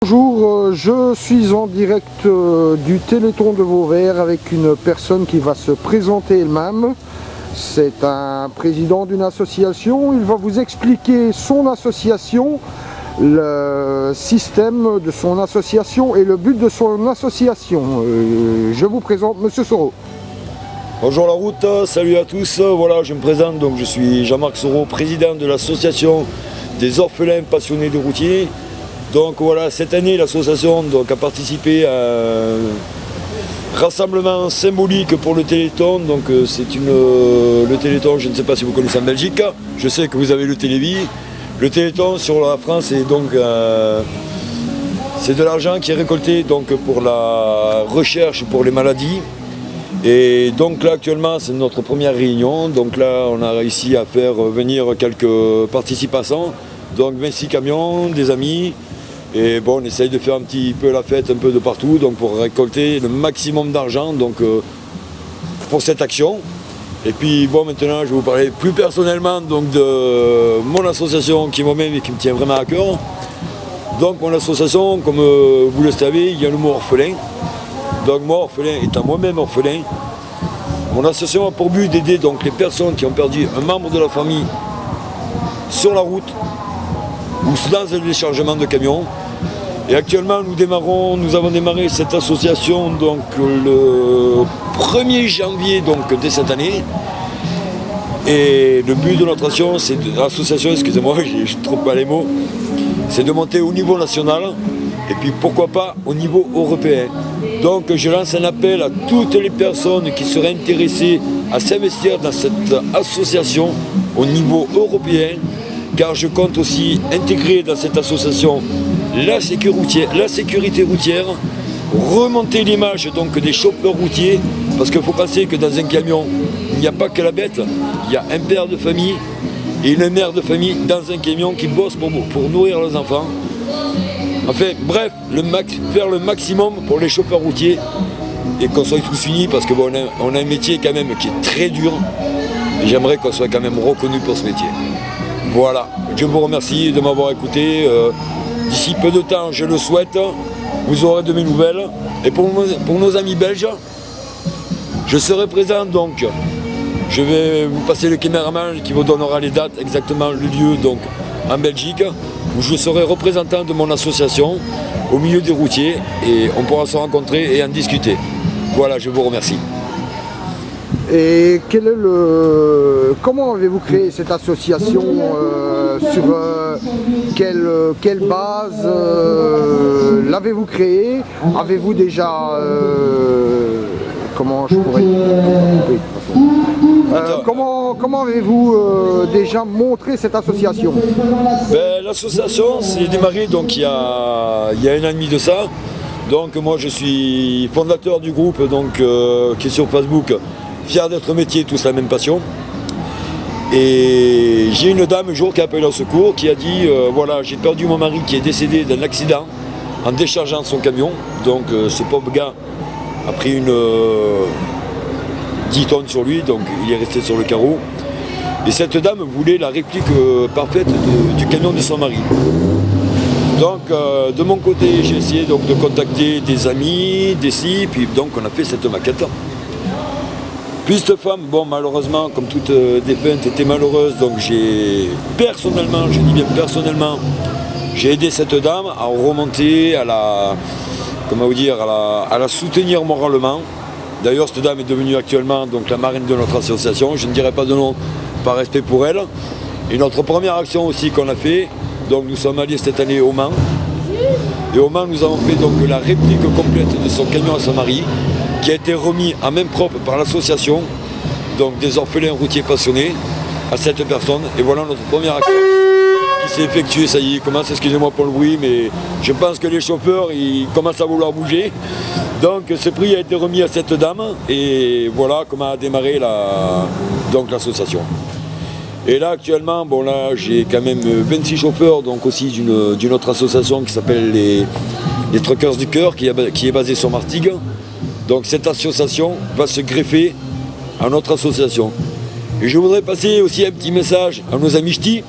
Bonjour, je suis en direct du Téléthon de Vauvert avec une personne qui va se présenter elle-même. C'est un président d'une association. Il va vous expliquer son association, le système de son association et le but de son association. Je vous présente Monsieur Soro. Bonjour la route, salut à tous. Voilà, je me présente, donc je suis Jean-Marc Soro, président de l'association des orphelins passionnés de routiers. Donc voilà, cette année l'association a participé à un rassemblement symbolique pour le Téléthon. Donc c'est le Téléthon, je ne sais pas si vous connaissez en Belgique, je sais que vous avez le Télévis. Le Téléthon sur la France est donc c'est de l'argent qui est récolté donc pour la recherche pour les maladies. Et donc là actuellement c'est notre première réunion, donc là on a réussi à faire venir quelques participants, donc 26 camions, des amis, et bon on essaye de faire un petit peu la fête un peu de partout, donc pour récolter le maximum d'argent donc pour cette action. Et puis bon maintenant je vais vous parler plus personnellement donc de mon association qui moi-même et qui me tient vraiment à cœur. Donc mon association, comme vous le savez, il y a le mot orphelin. Donc moi, orphelin, étant moi-même orphelin, mon association a pour but d'aider donc les personnes qui ont perdu un membre de la famille sur la route ou dans un déchargement de camions. Et actuellement, nous avons démarré cette association donc le 1er janvier donc, de cette année. Et le but de notre association, excusez-moi, je ne trouve pas les mots, c'est de monter au niveau national et puis pourquoi pas au niveau européen. Donc je lance un appel à toutes les personnes qui seraient intéressées à s'investir dans cette association au niveau européen, car je compte aussi intégrer dans cette association la sécurité routière, remonter l'image donc des chauffeurs routiers, parce qu'il faut penser que dans un camion, il n'y a pas que la bête, il y a un père de famille et une mère de famille dans un camion qui bossent pour nourrir leurs enfants. Enfin bref, faire le maximum pour les chauffeurs routiers et qu'on soit tous unis parce qu'on on a un métier quand même qui est très dur et j'aimerais qu'on soit quand même reconnu pour ce métier. Voilà, je vous remercie de m'avoir écouté. D'ici peu de temps, je le souhaite, vous aurez de mes nouvelles. Et pour nos amis belges, je serai présent donc. Je vais vous passer le caméraman qui vous donnera les dates, exactement le lieu donc en Belgique, où je serai représentant de mon association au milieu des routiers et on pourra se rencontrer et en discuter. Voilà, je vous remercie. Et comment avez-vous créé cette association, sur quelle base l'avez-vous créée? Avez-vous déjà comment je pourrais comment avez-vous déjà montré cette association? L'association s'est démarrée donc il y a 1 an et demi de ça. Donc moi je suis fondateur du groupe donc, qui est sur Facebook, Fier d'être métier, tous la même passion. Et j'ai une dame un jour qui a appelé au secours qui a dit voilà, j'ai perdu mon mari qui est décédé d'un accident en déchargeant son camion. Donc ce pauvre gars a pris 10 tonnes sur lui, donc il est resté sur le carreau. Et cette dame voulait la réplique parfaite du camion de son mari. Donc de mon côté, j'ai essayé donc, de contacter des amis, des sites, puis donc on a fait cette maquette. Puis cette femme, bon malheureusement, comme toute défunte, était malheureuse, donc j'ai personnellement, je dis bien personnellement, j'ai aidé cette dame à remonter, à la soutenir moralement. D'ailleurs, cette dame est devenue actuellement donc, la marraine de notre association. Je ne dirai pas de nom par respect pour elle. Et notre première action aussi qu'on a fait, donc nous sommes allés cette année au Mans. Et au Mans, nous avons fait donc la réplique complète de son camion à son mari, qui a été remis en main propre par l'association, donc des orphelins routiers passionnés, à cette personne. Et voilà notre première action qui s'est effectuée. Ça y est, commence, excusez-moi pour le bruit, mais je pense que les chauffeurs, ils commencent à vouloir bouger. Donc ce prix a été remis à cette dame et voilà comment a démarré l'association. Et là actuellement, bon là j'ai quand même 26 chauffeurs, donc aussi d'une autre association qui s'appelle les Truckers du Cœur, qui est basée sur Martigues. Donc cette association va se greffer à notre association. Et je voudrais passer aussi un petit message à nos amis ch'tis.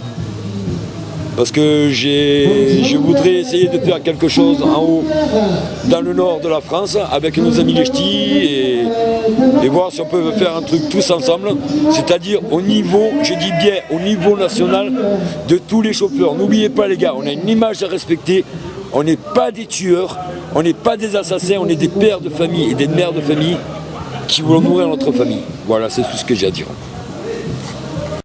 parce que je voudrais essayer de faire quelque chose en haut, dans le nord de la France, avec nos amis les ch'tis, et voir si on peut faire un truc tous ensemble, c'est-à-dire au niveau, je dis bien au niveau national, de tous les chauffeurs. N'oubliez pas les gars, on a une image à respecter, on n'est pas des tueurs, on n'est pas des assassins, on est des pères de famille et des mères de famille qui voulons nourrir notre famille. Voilà, c'est tout ce que j'ai à dire.